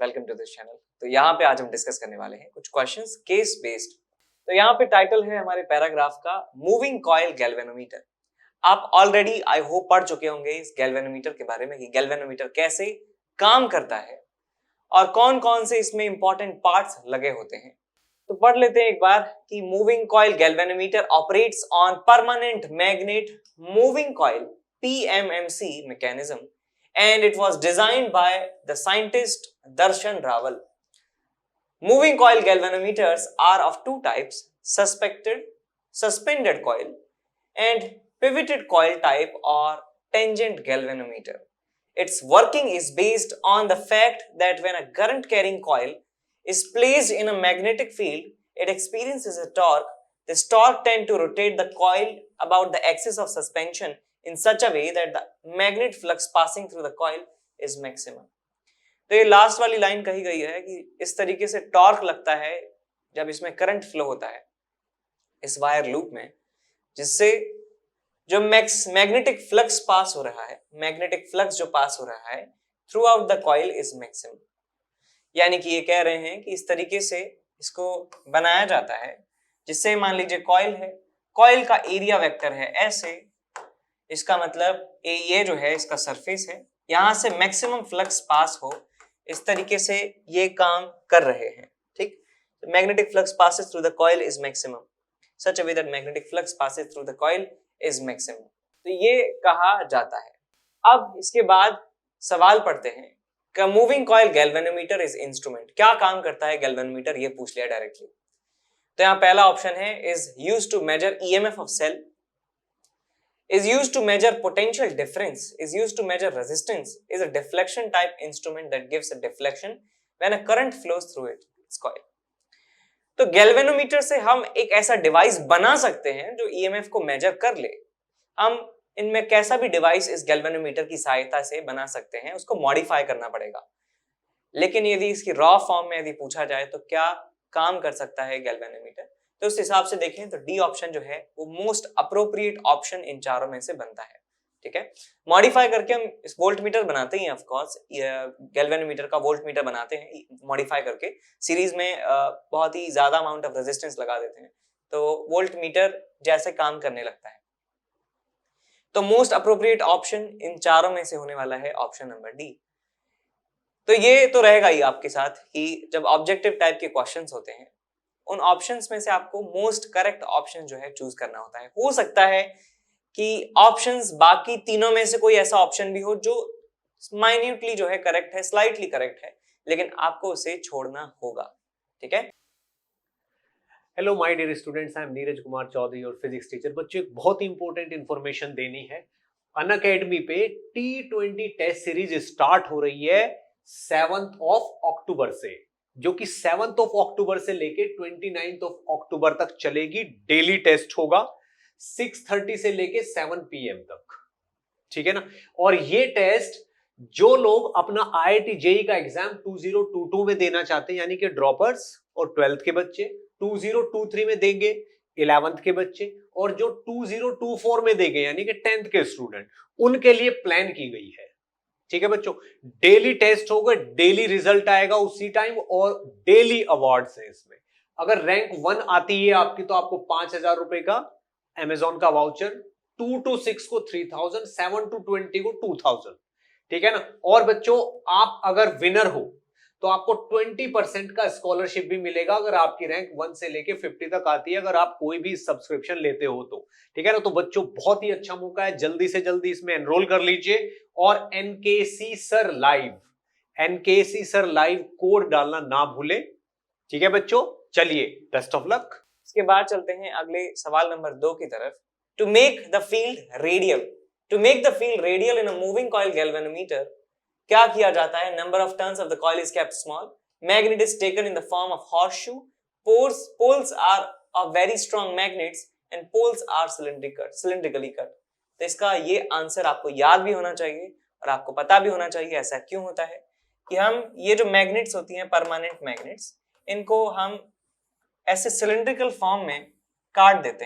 Welcome to this channel. तो यहाँ पे आज हम डिस्कस करने वाले हैं कुछ क्वेश्चंस केस बेस्ड। तो यहाँ पे टाइटल है हमारे पैराग्राफ का मूविंग कॉइल गैल्वेनोमीटर। आप ऑलरेडी आई होप पढ़ चुके होंगे इस गैल्वेनोमीटर के बारे में कि गैल्वेनोमीटर कैसे काम करता है और कौन कौन से इसमें इंपॉर्टेंट पार्ट्स लगे होते हैं। तो पढ़ लेते हैं एक बार कि moving coil galvanometer operates on permanent magnet moving coil PMMC mechanism and it was designed by the scientist Darshan Rawal. Moving coil galvanometers are of two types, suspended coil and pivoted coil type or tangent galvanometer. Its working is based on the fact that when a current carrying coil is placed in a magnetic field, it experiences a torque. This torque tends to rotate the coil about the axis of suspension in such a way that the magnet flux passing through the coil is maximum. तो ये last वाली line कही गई है कि इस तरीके से टॉर्क लगता है जब इसमें करंट फ्लो होता है इस वायर लूप में, जिससे जो मैग्नेटिक फ्लक्स पास हो रहा है, मैग्नेटिक फ्लक्स जो पास हो रहा है through out the coil is maximum. यानी कि ये कह रहे हैं कि इस तरीके से इसको बनाया जाता है जिससे मान लीजिए कॉइल है, कॉइल का एरिया वेक्टर है ऐसे, इसका मतलब ये जो है इसका सरफेस है, यहां से मैक्सिमम फ्लक्स पास हो, इस तरीके से ये काम कर रहे हैं। ठीक, magnetic flux passes through the coil is maximum such a way that magnetic flux passes through the coil is maximum. तो ये कहा जाता है। अब इसके बाद सवाल पढ़ते हैं कि moving coil galvanometer is instrument, क्या काम करता है गैल्वेनोमीटर, ये पूछ लिया डायरेक्टली। तो यहाँ पहला ऑप्शन है is used to measure EMF of cell, is used to measure potential difference, is used to measure resistance, is a deflection type instrument that gives a deflection when a current flows through its coil. तो galvanometer से हम एक ऐसा device बना सकते हैं जो EMF को मेजर कर ले। हम इनमें कैसा भी डिवाइस इस गैल्वेनोमीटर की सहायता से बना सकते हैं, उसको मॉडिफाई करना पड़ेगा। लेकिन यदि इसकी रॉ फॉर्म में यदि पूछा जाए तो क्या काम कर सकता है गैल्वेनोमीटर, तो उस हिसाब से देखें तो डी ऑप्शन जो है वो मोस्ट अप्रोप्रिएट ऑप्शन इन चारों में से बनता है। ठीक है, मॉडिफाई करके हम इस वोल्ट मीटर बनाते हैं, ऑफ कोर्स गैल्वेनोमीटर का वोल्ट मीटर बनाते हैं मॉडिफाई करके, सीरीज में बहुत ही ज्यादा अमाउंट ऑफ रेजिस्टेंस लगा देते हैं तो वोल्ट मीटर जैसे काम करने लगता है। तो मोस्ट अप्रोप्रिएट ऑप्शन इन चारों में से होने वाला है ऑप्शन नंबर डी। तो ये तो रहेगा ही आपके साथ कि जब ऑब्जेक्टिव टाइप के क्वेश्चंस होते हैं उन ऑप्शंस में से आपको मोस्ट करेक्ट ऑप्शन जो है चूज करना होता है। हो सकता है कि ऑप्शंस बाकी तीनों में से कोई ऐसा ऑप्शन भी हो जो माइन्यूटली जो है करेक्ट है, स्लाइटली करेक्ट है, लेकिन आपको उसे छोड़ना होगा। ठीक है। Hello my dear students, I am Neeraj Kumar Chaudhary और फिजिक्स टीचर। बच्चों एक बहुत ही इंपॉर्टेंट इंफॉर्मेशन देनी है। अनअकैडमी पे T20 टेस्ट सीरीज स्टार्ट हो रही है 7th of October से, जो कि 7th of October से लेके 29th of October तक चलेगी। डेली टेस्ट होगा 6:30 से लेके 7 PM तक, ठीक है ना। और ये टेस्ट जो लोग अपना IIT JEE का एग्जाम 2022 में देना चाहते हैं, यानी कि ड्रॉपर्स और 12th के बच्चे 2023 में देंगे, 11th के बच्चे, और जो 2024 में देंगे यानी कि 10th के स्टूडेंट, उनके लिए प्लान की गई है। ठीक है बच्चों, डेली टेस्ट होगा, डेली रिजल्ट आएगा उसी टाइम और डेली अवार्ड्स हैं इसमें। अगर रैंक 1 आती है आपकी तो आपको 5,000 रुपए का अमेजॉन का वाउचर, 2 to 6 को 3,000, 7 to 20 को 2,000, ठीक है ना। और बच्चों आप अगर विनर हो तो आपको 20% का स्कॉलरशिप भी मिलेगा अगर आपकी रैंक 1 से लेके 50 तक आती है, अगर आप कोई भी सब्सक्रिप्शन लेते हो तो, ठीक है ना। तो बच्चों बहुत ही अच्छा मौका है, जल्दी से जल्दी इसमें एनरोल कर लीजिए। और NKC सर लाइव कोड डालना ना भूलें, ठीक है बच्चों। चलिए, बेस्ट ऑफ लक। इसके बाद चलते हैं अगले सवाल नंबर 2 की तरफ। To make the field radial in a moving coil galvanometer क्या किया जाता है? Number of turns of the coil is kept small, magnet is taken in the form of horseshoe, poles are of very strong magnets and poles are cylindrically cut. तो इसका ये answer आपको याद भी होना चाहिए और आपको पता भी होना चाहिए ऐसा क्यों होता है कि हम ये जो मैग्नेट्स होती हैं, परमानेंट मैग्नेट्स, इनको हम ऐसे सिलिंड्रिकल फॉर्म में काट देते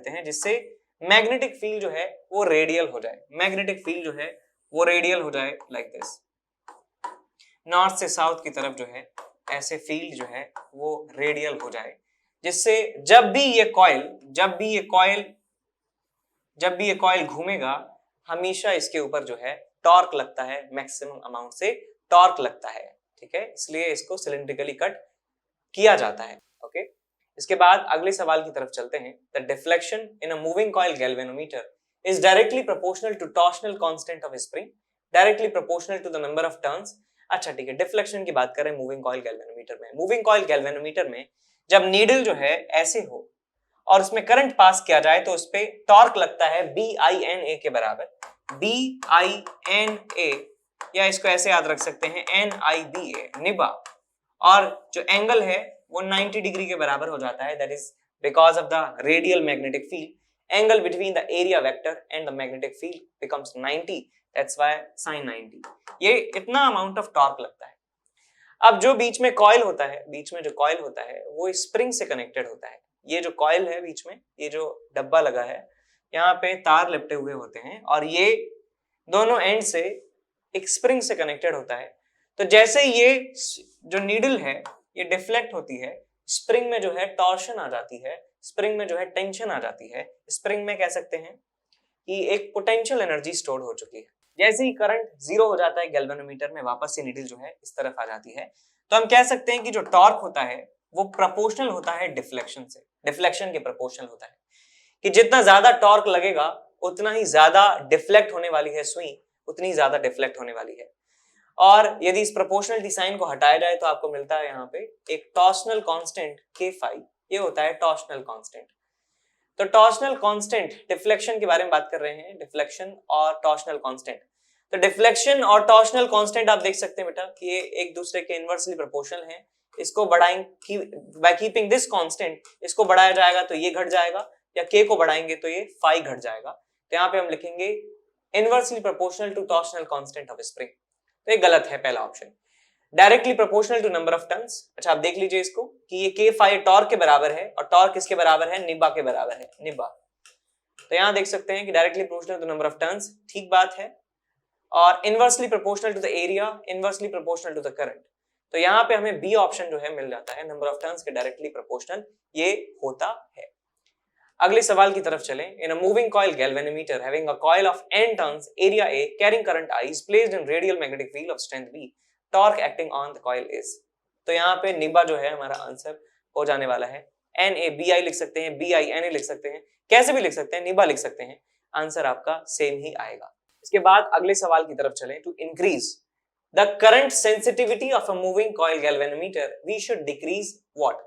हैं, जिससे मैग्नेटिक फील्ड जो है वो रेडियल हो जाए, लाइक दिस। नॉर्थ से साउथ की तरफ जो है ऐसे फील्ड जो है वो रेडियल हो जाए, जिससे जब भी ये कॉइल घूमेगा हमेशा इसके ऊपर जो है टॉर्क लगता है, मैक्सिमम अमाउंट से टॉर्क लगता है, ठीक है, इसलिए इसको सिलिंड्रिकली कट किया जाता है। ओके, इसके बाद अगले सवाल की तरफ चलते हैं। The deflection in a moving coil galvanometer is directly proportional to torsional constant of spring, directly proportional to the number of turns. अच्छा ठीक है, डिफ्लेक्शन की बात करें मूविंग कॉइल गैल्वेनोमीटर में। मूविंग कॉइल गैल्वेनोमीटर में जब नीडल जो है ऐसे हो और उसमें करंट पास किया जाए तो उस पे टॉर्क लगता है BINA के बराबर, BINA, या इसको ऐसे याद रख सकते हैं NIBA, निबा, और जो एंगल है वो 90 डिग्री के बराबर हो जाता है, that is because of the radial magnetic field, angle between the area vector and the magnetic field becomes 90, that's why sin 90। ये इतना अमाउंट ऑफ टॉर्क लगता है। अब जो बीच में कॉइल होता है, बीच में जो कॉइल होता है वो स्प्रिंग से कनेक्टेड होता है। ये जो कॉइल है बीच में, ये जो डब्बा लगा है, यहाँ पे तार लिपटे हुए होते हैं और ये दोनों एंड से एक स्प्रिंग से कनेक्टेड होता है। तो जैसे ये जो नीडल है ये डिफ्लेक्ट होती है, स्प्रिंग में जो है टॉर्शन आ जाती है, स्प्रिंग में जो है टेंशन आ जाती है, स्प्रिंग में कह सकते हैं कि एक पोटेंशियल एनर्जी स्टोर हो चुकी है। जैसे ही करंट जीरो हो जाता है गैल्वेनोमीटर में, वापस से नीडल जो है इस तरफ आ जाती है, तो हम कह सकते हैं कि जो टॉर्क होता है वो प्रोपोर्शनल होता है डिफ्लेक्शन से, डिफ्लेक्शन के प्रोपोर्शनल होता है, कि जितना ज्यादा टॉर्क लगेगा उतना ही ज्यादा डिफ्लेक्ट होने वाली है सुई, उतनी ज्यादा डिफ्लेक्ट होने वाली है। और यदि इस प्रोपोर्शनलिटी साइन को हटाया जाए तो आपको मिलता है यहाँ पे एक टॉर्शनल कांस्टेंट K5, ये होता है टॉर्शनल कांस्टेंट। तो टॉर्शनल कांस्टेंट, डिफ्लेक्शन के बारे में बात कर रहे हैं, डिफ्लेक्शन और टॉर्शनल कांस्टेंट। तो डिफ्लेक्शन और टॉर्शनल कांस्टेंट आप देख सकते हैं बेटा कि ये एक दूसरे के इनवर्सली प्रोपोर्शनल हैं। इसको बढ़ाएंगे बाय कीपिंग दिस कांस्टेंट, इसको बढ़ाया जाएगा तो ये घट जाएगा, या K को बढ़ाएंगे तो ये फाई घट जाएगा। तो यहाँ पे हम लिखेंगे inversely proportional to torsional constant of spring, तो ये गलत है पहला option. Directly proportional to number of turns, अच्छा आप देख लीजिए इसको कि ये K5 टॉर्क के बराबर है और टॉर्क किसके बराबर है, निबा के बराबर है, निबा। तो यहाँ देख सकते हैं कि directly proportional to number of turns, ठीक बात है, और inversely proportional to the area, inversely proportional to the current. तो यहाँ पे हमें बी ऑप्शन जो है मिल जाता है, नंबर ऑफ टर्न्स के डायरेक्टली प्रोपोर्शनल ये होता है। अगले सवाल की तरफ चलें। In a moving coil galvanometer having a coil of n turns, area A carrying current I is placed in radial magnetic field of strength B, torque acting on the coil is। तो यहाँ पे निबा जो है हमारा answer हो जाने वाला है। NABI लिख सकते हैं, BINA लिख सकते हैं, कैसे भी लिख सकते हैं, निबा लिख सकते हैं, आंसर आपका सेम ही आएगा। इसके बाद अगले सवाल की तरफ चलें। To increase the current sensitivity of a moving coil galvanometer we should decrease what,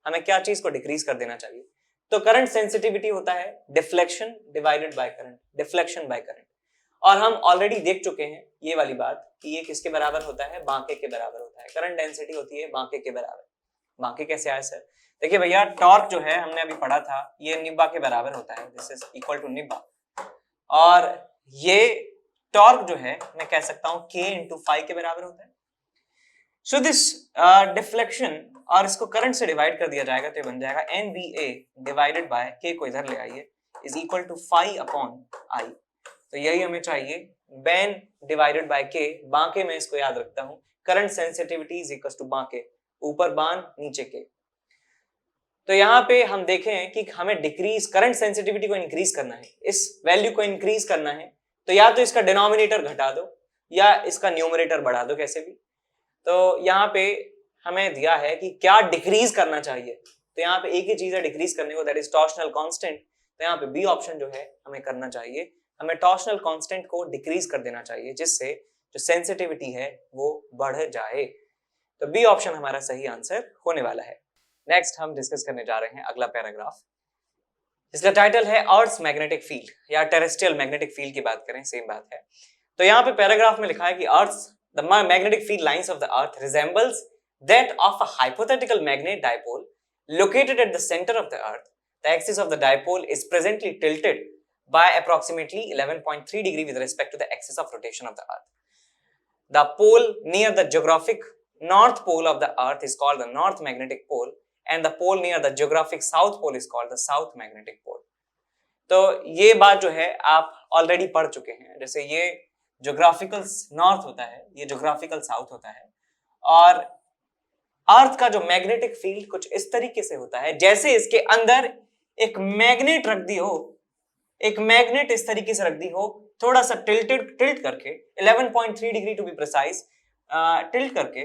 हमें क्या चीज को डिक्रीज कर देना चाहिए? तो करंट सेंसिटिविटी होता है deflection divided by current, deflection by current. और हम ऑलरेडी देख चुके हैं ये वाली बात कि ये किसके बराबर होता है, बांके के बराबर होता है। करंट डेंसिटी होती है बांके के बराबर। बांके कैसे आया सर? देखिए भैया, टॉर्क जो है हमने अभी पढ़ा था ये निबा के बराबर होता है, दिस इज इक्वल टू निबा, और ये टॉर्क जो है मैं कह सकता हूं K इंटू फाइव के बराबर होता है। सो दिस डिफ्लेक्शन, और इसको करंट से डिवाइड कर दिया जाएगा तो ये बन जाएगा NBA डिवाइडेड बाय K को इधर ले आइए is equal to phi upon I। तो यही हमें चाहिए, बैन डिवाइडेड बाय K, बांके में इसको याद रखता हूं, current sensitivity is equal to बांके, ऊपर बान नीचे K। तो यहाँ पे हम देखें कि हमें डिक्रीज करंट सेंसिटिविटी को इंक्रीज करना है, इस वैल्यू को इंक्रीज करना है, तो या तो इसका डिनोमिनेटर घटा दो या इसका न्यूमरेटर बढ़ा दो, कैसे भी। तो यहाँ पे हमें दिया है कि क्या डिक्रीज करना चाहिए, तो यहाँ पे एक ही चीज है डिक्रीज करने को, दैट इज टॉर्शनल कांस्टेंट। तो यहाँ पे बी ऑप्शन जो है हमें करना चाहिए, हमें टॉर्शनल कांस्टेंट को डिक्रीज कर देना चाहिए जिससे जो सेंसिटिविटी है वो बढ़ जाए। तो बी ऑप्शन हमारा सही आंसर होने वाला है। नेक्स्ट हम डिस्कस करने जा रहे हैं अगला पैराग्राफ, इसका टाइटल है अर्थ मैग्नेटिक फील्ड, या टेरेस्ट्रियल मैग्नेटिक फील्ड की बात करें सेम बात है। तो यहाँ पे पैराग्राफ में लिखा है कि अर्थ the magnetic field lines of the earth resembles that of a hypothetical magnet dipole located at the center of the earth. The axis of the dipole is presently tilted by approximately 11.3 degree with respect to the axis of rotation of the earth. The pole near the geographic north pole of the earth is called the north magnetic pole and the pole near the geographic south pole is called the south magnetic pole. तो ये बात जो है आप already पढ़ चुके हैं, जैसे ये ज्योग्राफिकल नॉर्थ होता है, ये ज्योग्राफिकल साउथ होता है, और अर्थ का जो मैग्नेटिक फील्ड कुछ इस तरीके से होता है जैसे इसके अंदर एक मैग्नेट रख दी हो, एक मैग्नेट इस तरीके से रख दी हो, थोड़ा सा टिल्ट करके 11.3 degree to be precise, tilt करके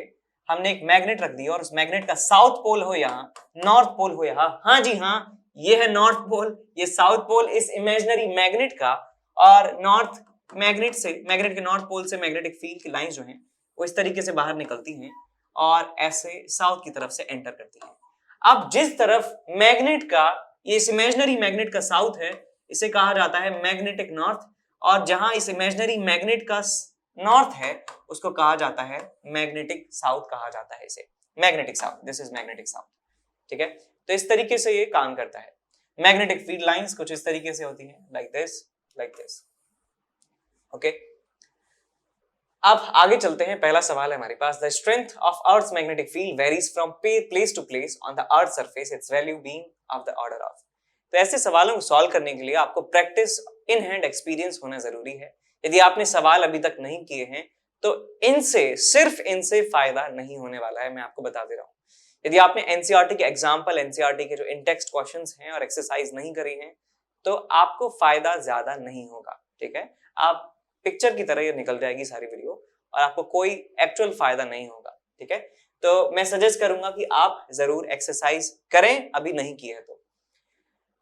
हमने एक मैग्नेट रख दी और उस मैग्नेट का साउथ पोल हो यहाँ, नॉर्थ पोल हो यहाँ, हाँ जी हाँ, ये है नॉर्थ पोल, ये साउथ पोल इस इमेजिनरी मैग्नेट का, और नॉर्थ मैग्नेट के नॉर्थ पोल से मैग्नेटिक फील्ड की लाइन जो है वो इस तरीके से बाहर निकलती हैं और ऐसे साउथ की तरफ से एंटर करती है। अब जिस तरफ मैग्नेट का, ये इस इमेजिनरी मैग्नेट का साउथ है, इसे कहा जाता है मैग्नेटिक नॉर्थ, और जहां इस इमेजिनरी मैग्नेट का नॉर्थ है उसको कहा जाता है मैग्नेटिक साउथ, कहा जाता है इसे magnetic south, this is magnetic south. ठीक है, तो इस तरीके से ये काम करता है। मैग्नेटिक फील्ड लाइंस कुछ इस तरीके से होती हैं, लाइक दिस। ओके, अब आगे चलते हैं। पहला सवाल है हमारे पास, the strength of earth's magnetic field varies from place to place on the earth surface, its value being of the order of. तो ऐसे सवालों को सॉल्व करने के लिए आपको प्रैक्टिस, इन हैंड एक्सपीरियंस होना जरूरी है। यदि आपने सवाल अभी तक नहीं किए हैं तो सिर्फ इनसे फायदा नहीं होने वाला है, मैं आपको बता दे रहा हूं। यदि आपने एनसीईआरटी के एग्जाम्पल, एनसीईआरटी के जो इन टेक्स्ट क्वेश्चंस हैं और एक्सरसाइज नहीं करी हैं तो आपको फायदा ज्यादा नहीं होगा। ठीक है, आप पिक्चर की तरह ये निकल जाएगी सारी वीडियो और आपको कोई एक्चुअल फायदा नहीं होगा। ठीक है, तो मैं सजेस्ट करूंगा कि आप जरूर एक्सरसाइज करें, अभी नहीं की है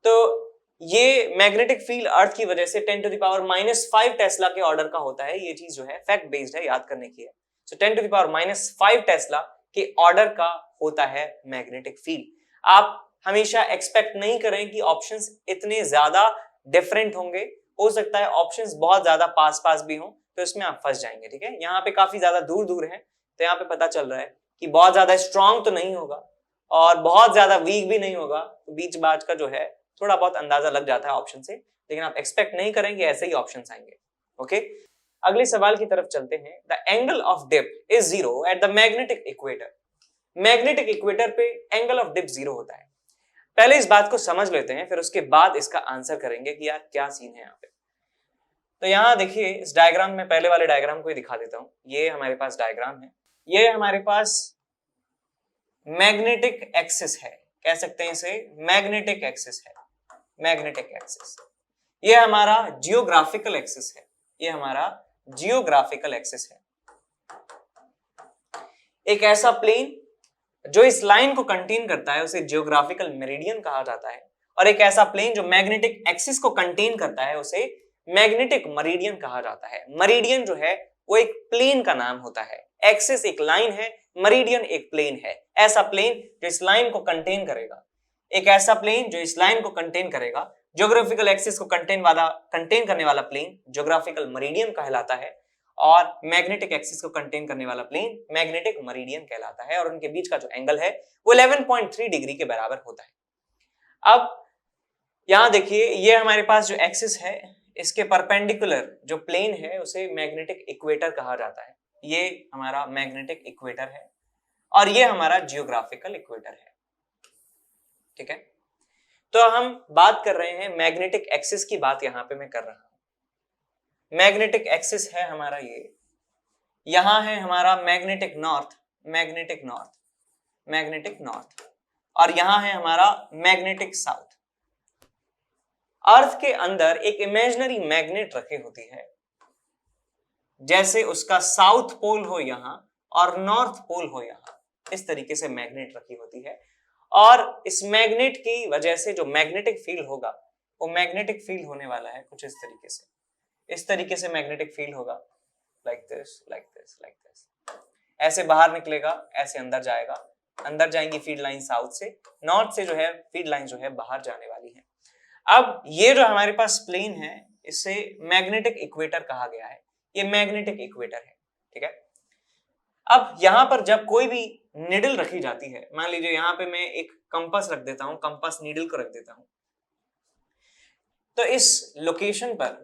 तो ये मैग्नेटिक फील्ड अर्थ की वजह से 10⁻⁻5 टेस्ला के ऑर्डर का होता है। ये चीज जो है फैक्ट बेस्ड है, याद करने की है। सो 10⁻⁻5 टेस्ला के ऑर्डर का होता है मैग्नेटिक फील्ड। आप हमेशा एक्सपेक्ट नहीं करें कि ऑप्शंस इतने ज्यादा डिफरेंट होंगे, हो सकता है ऑप्शंस बहुत ज्यादा पास भी हों, तो इसमें आप फंस जाएंगे। ठीक है, यहाँ पे काफी ज्यादा दूर है तो यहाँ पे पता चल रहा है कि बहुत ज्यादा स्ट्रॉन्ग तो नहीं होगा और बहुत ज्यादा वीक भी नहीं होगा, तो बीच बाज का जो है थोड़ा बहुत अंदाजा लग जाता है ऑप्शन से, लेकिन आप एक्सपेक्ट नहीं करेंगे ऐसे ही ऑप्शंस आएंगे। ओके, अगले सवाल की तरफ चलते हैं। The angle of dip is 0 at the magnetic equator. Magnetic equator पे एंगल ऑफ डिप 0 होता है। पहले इस बात को समझ लेते हैं, फिर उसके बाद इसका आंसर करेंगे कि यार क्या सीन है यहाँ पे। तो यहाँ देखिए, इस डायग्राम में पहले वाले डायग्राम को ही दिखा देता हूँ। ये हमारे पास डायग्राम है, ये हमारे पास मैग्नेटिक एक्सिस है, कह सकते हैं इसे मैग्नेटिक एक्सिस है, मैग्नेटिक एक्सिस। ये हमारा जियोग्राफिकल एक्सिस है, ये हमारा जियोग्राफिकल एक्सिस है। एक ऐसा प्लेन जो इस लाइन को कंटेन करता है उसे जियोग्राफिकल मेरिडियन कहा जाता है, और एक ऐसा प्लेन जो मैग्नेटिक एक्सिस को कंटेन करता है उसे मैग्नेटिक मरीडियन कहा जाता है। मरीडियन जो है वो एक प्लेन का नाम होता है, एक्सिस एक लाइन है, मरीडियन एक प्लेन है। ऐसा प्लेन जो इस लाइन को कंटेन करेगा, एक ऐसा प्लेन जो इस लाइन को कंटेन करेगा, ज्योग्राफिकल एक्सिस को कंटेन करने वाला प्लेन ज्योग्राफिकल मरीडियन कहलाता है, और मैग्नेटिक एक्सिस को कंटेन करने वाला प्लेन मैग्नेटिक मरीडियन कहलाता है, और उनके बीच का जो एंगल है वो 11.3 डिग्री के बराबर होता है। अब यहां देखिए, ये हमारे पास जो एक्सिस है इसके परपेंडिकुलर जो प्लेन है उसे मैग्नेटिक इक्वेटर कहा जाता है। ये हमारा मैग्नेटिक इक्वेटर है और ये हमारा जियोग्राफिकल इक्वेटर है। ठीक है, तो हम बात कर रहे हैं मैग्नेटिक एक्सिस की बात यहां पे मैं कर रहा हूं। मैग्नेटिक एक्सिस है हमारा ये, यहां है हमारा magnetic north, magnetic north, magnetic north, और यहां है हमारा मैग्नेटिक साउथ। अर्थ के अंदर एक इमेजिनरी मैग्नेट रखी होती है, जैसे उसका साउथ पोल हो यहां और नॉर्थ पोल हो यहां, इस तरीके से मैग्नेट रखी होती है। और इस मैग्नेट की वजह से जो मैग्नेटिक फील्ड होगा वो मैग्नेटिक फील्ड होने वाला है कुछ इस तरीके से, इस तरीके से मैग्नेटिक फील्ड होगा, like this, like this, like this. ऐसे बाहर निकलेगा, ऐसे अंदर जाएगा, अंदर जाएंगी फील्ड लाइन साउथ से, नॉर्थ से जो है फील्ड लाइन जो है बाहर जाने वाली है। अब ये जो हमारे पास प्लेन है इसे मैग्नेटिक इक्वेटर कहा गया है, ये मैग्नेटिक इक्वेटर है। ठीक है, अब यहां पर जब कोई भी निडल रखी जाती है, मान लीजिए यहां पे मैं एक कंपास रख देता हूं, कंपास नीडल को रख देता हूं, तो इस लोकेशन पर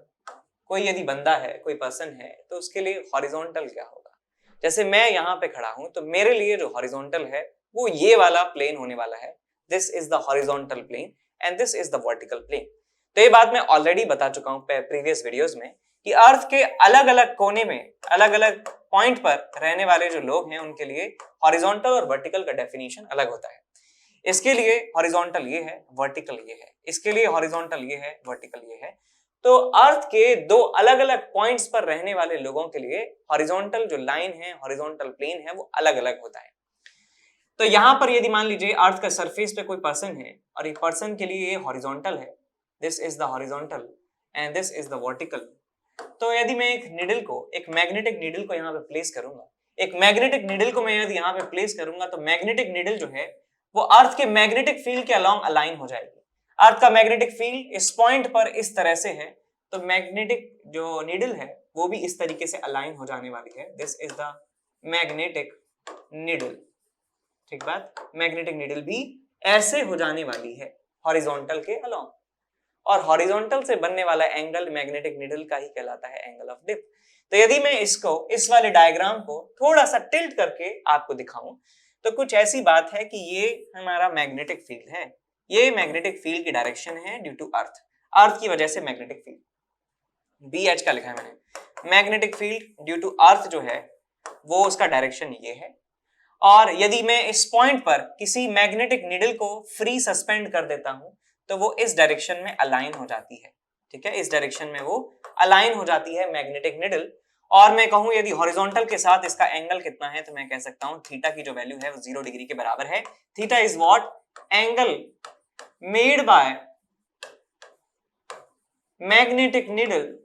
कोई यदि बंदा है, कोई पर्सन है, तो उसके लिए हॉरिजॉन्टल क्या होगा। जैसे मैं यहां पे खड़ा हूं तो मेरे लिए जो हॉरिजॉन्टल है वो ये वाला प्लेन होने वाला है, this is the horizontal plane and this is the vertical plane. तो ये बात मैं ऑलरेडी बता चुका हूं प्रीवियस वीडियोस में कि अर्थ के अलग अलग कोने में, अलग अलग पॉइंट पर रहने वाले जो लोग हैं उनके लिए हॉरिजॉन्टल और वर्टिकल का डेफिनेशन अलग होता है। इसके लिए हॉरिजॉन्टल ये है, वर्टिकल ये है, इसके लिए हॉरिजॉन्टल ये है, वर्टिकल ये है। तो अर्थ के दो अलग अलग पॉइंट्स पर रहने वाले लोगों के लिए हॉरिजॉन्टल जो लाइन है, हॉरिजॉन्टल प्लेन है, वो अलग अलग होता है। तो यहां पर यदि मान लीजिए अर्थ का सरफेस पे कोई पर्सन है और एक पर्सन के लिए ये हॉरिजॉन्टल है, this is the horizontal and this is the vertical. तो यदि मैं एक नीडल को, एक मैग्नेटिक नीडल को यहाँ पे प्लेस करूंगा, एक मैग्नेटिक नीडल को मैं यदि यहाँ पे प्लेस करूंगा, तो मैग्नेटिक नीडल जो है वो अर्थ के मैग्नेटिक फील्ड के अलोंग अलाइन हो जाएगी। अर्थ का मैग्नेटिक फील्ड इस पॉइंट पर इस तरह से है, तो मैग्नेटिक जो नीडल है वो भी इस तरीके से अलाइन हो जाने वाली है। This is the magnetic needle. ठीक बात, मैग्नेटिक नीडल भी ऐसे हो जाने वाली है हॉरिजॉन्टल के अलोंग, और हॉरिजॉन्टल से बनने वाला एंगल मैग्नेटिक नीडल का ही कहलाता है एंगल ऑफ डिप। तो यदि मैं इसको, इस वाले डायग्राम को थोड़ा सा टिल्ट करके आपको दिखाऊं, तो कुछ ऐसी बात है कि ये हमारा मैग्नेटिक फील्ड है, ये मैग्नेटिक फील्ड की डायरेक्शन है ड्यू टू अर्थ, अर्थ की वजह से मैग्नेटिक फील्ड, BH का लिखा है मैंने, magnetic field due to earth जो है वो उसका डायरेक्शन ये है। और यदि मैं इस पॉइंट पर किसी मैग्नेटिक नीडल को फ्री सस्पेंड कर देता हूं, तो वो इस डायरेक्शन में अलाइन हो जाती है। ठीक है, इस डायरेक्शन में वो अलाइन हो जाती है मैग्नेटिक नीडल। और मैं कहूं यदि हॉरिजॉन्टल के साथ इसका एंगल कितना है, तो मैं कह सकता हूं थीटा की जो वैल्यू है वो 0 डिग्री के बराबर है। Theta is what? Angle made by magnetic needle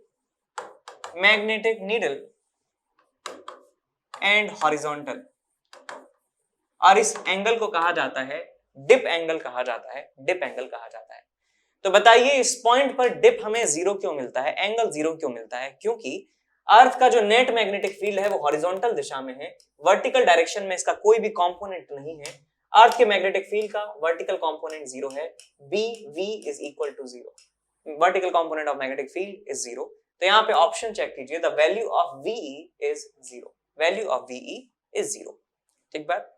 and horizontal. और इस एंगल को कहा जाता है डिप एंगल कहा जाता है, डिप एंगल कहा जाता है। तो बताइए इस पॉइंट पर डिप हमें 0 क्यों मिलता है, एंगल 0 क्यों मिलता है? क्योंकि अर्थ का जो नेट मैग्नेटिक फील्ड है वो हॉरिजॉन्टल दिशा में है, वर्टिकल डायरेक्शन में इसका कोई भी कंपोनेंट नहीं है। अर्थ के मैग्नेटिक फील्ड का वर्टिकल कंपोनेंट 0 है, BV is equal to 0, vertical component of magnetic field is 0। तो यहाँ पे ऑप्शन चेक कीजिए, the value of VE is 0, value of VE is 0। ठीक बात।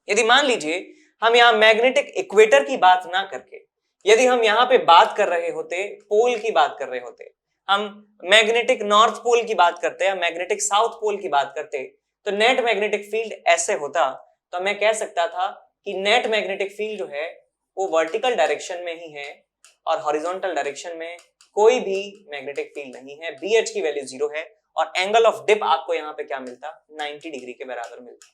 यदि मान लीजिए हम यहाँ मैग्नेटिक इक्वेटर की बात ना करके, यदि हम यहाँ पे बात कर रहे होते, पोल की बात कर रहे होते, हम मैग्नेटिक नॉर्थ पोल की बात करते या मैग्नेटिक साउथ पोल की बात करते, तो नेट मैग्नेटिक फील्ड ऐसे होता। तो मैं कह सकता था कि नेट मैग्नेटिक फील्ड जो है वो वर्टिकल डायरेक्शन में ही है और हॉरिजॉन्टल डायरेक्शन में कोई भी मैग्नेटिक फील्ड नहीं है। BH की वैल्यू 0 है और एंगल ऑफ डिप आपको यहाँ पे क्या मिलता? 90 डिग्री के बराबर मिलता।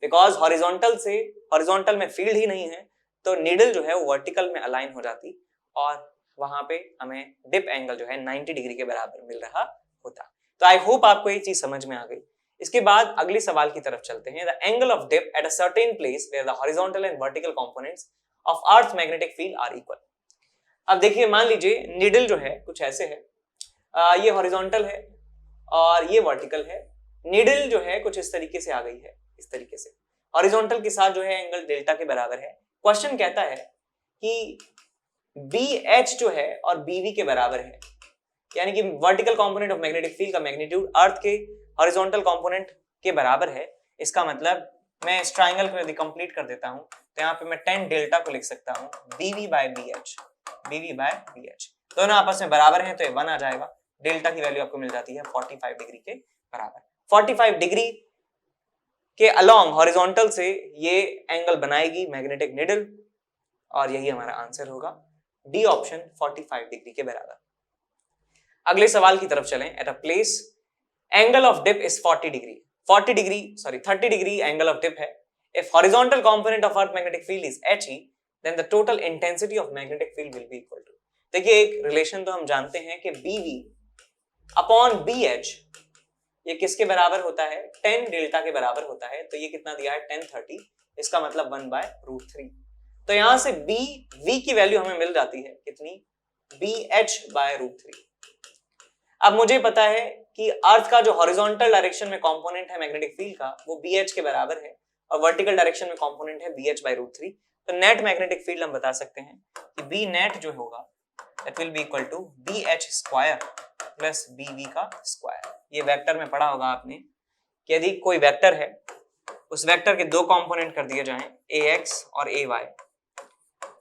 बिकॉज हॉरिजॉन्टल में फील्ड ही नहीं है, तो नीडल जो है वो वर्टिकल में अलाइन हो जाती और वहां पे हमें डिप एंगल जो है 90 डिग्री के बराबर मिल रहा होता। तो आई होप आपको ये चीज समझ में आ गई। इसके बाद अगले सवाल की तरफ चलते हैं। The angle of dip at a certain place where the horizontal and vertical components of earth magnetic field are equal. अब देखिए, मान लीजिए नीडल जो है कुछ ऐसे है, ये हॉरिजॉन्टल है और ये वर्टिकल है। नीडल जो है कुछ इस तरीके से आ गई है, इस तरीके से हॉरिजॉन्टल के साथ जो है एंगल डेल्टा के बराबर है। क्वेश्चन कहता है कि BH जो है और BV के बराबर है, यानी कि vertical component of magnetic field का मैग्नीट्यूड अर्थ के हॉरिजॉन्टल कंपोनेंट के बराबर है। इसका मतलब मैं इस ट्रायंगल को यदि कंप्लीट कर देता हूं, तो यहाँ पे मैं 10 डेल्टा को लिख सकता हूं BV बाय BH। दोनों आपस में बराबर हैं तो ये 1 आ जाएगा। डेल्टा की वैल्यू आपको मिल जाती है 45 डिग्री के बराबर। 45 डिग्री के अलोंग हॉरिजॉन्टल से ये एंगल बनाएगी मैग्नेटिक नीडल, और यही हमारा आंसर होगा, डी ऑप्शन 45 डिग्री के बराबर। अगले सवाल की तरफ चलें। At a place angle of dip is 30 degree angle of dip है। If horizontal component of earth magnetic field is He, then the total intensity of magnetic field will be equal to। देखिए एक relation तो हम जानते हैं कि BV upon BH ये किसके बराबर होता है? 10 डेल्टा के बराबर होता है। तो ये कितना दिया है? 1030, इसका मतलब 1/√3। तो यहां से BV की वैल्यू हमें मिल जाती है कितनी? BH/√3। अब मुझे पता है कि अर्थ का जो हॉरिजॉन्टल डायरेक्शन में कंपोनेंट है मैग्नेटिक फील्ड का वो BH के बराबर है और वर्टिकल डायरेक्शन में कंपोनेंट है BH/√3। तो नेट मैग्नेटिक फील्ड हम बता सकते हैं कि B नेट जो होगा that will be equal to BH square plus BV का स्क्वायर। ये वेक्टर में पढ़ा होगा आपने कि यदि कोई वेक्टर है, उस वेक्टर के दो कंपोनेंट कर दिए जाएं AX और AY,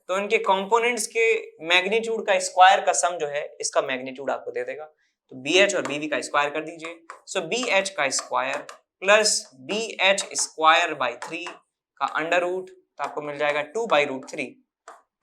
तो इनके कंपोनेंट्स के मैग्नीट्यूड का स्क्वायर का सम जो है इसका मैग्नीट्यूड आपको दे देगा। तो BH और BV का स्क्वायर कर दीजिए। सो BH का square plus BH square by 3 का अंडर रूट, तो आपको मिल जाएगा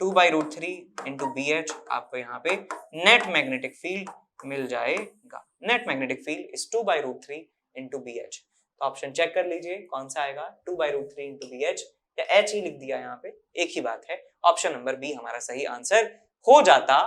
2/√3 इंटू BH। आपको यहाँ पे नेट मैग्नेटिक फील्ड मिल जाएगा। Net magnetic field is 2/√3 into BH। तो ऑप्शन चेक कर लीजिए कौन सा आएगा, 2/√3 इंटू BH या H ही लिख दिया यहाँ पे, एक ही बात है। ऑप्शन नंबर बी हमारा सही आंसर हो जाता।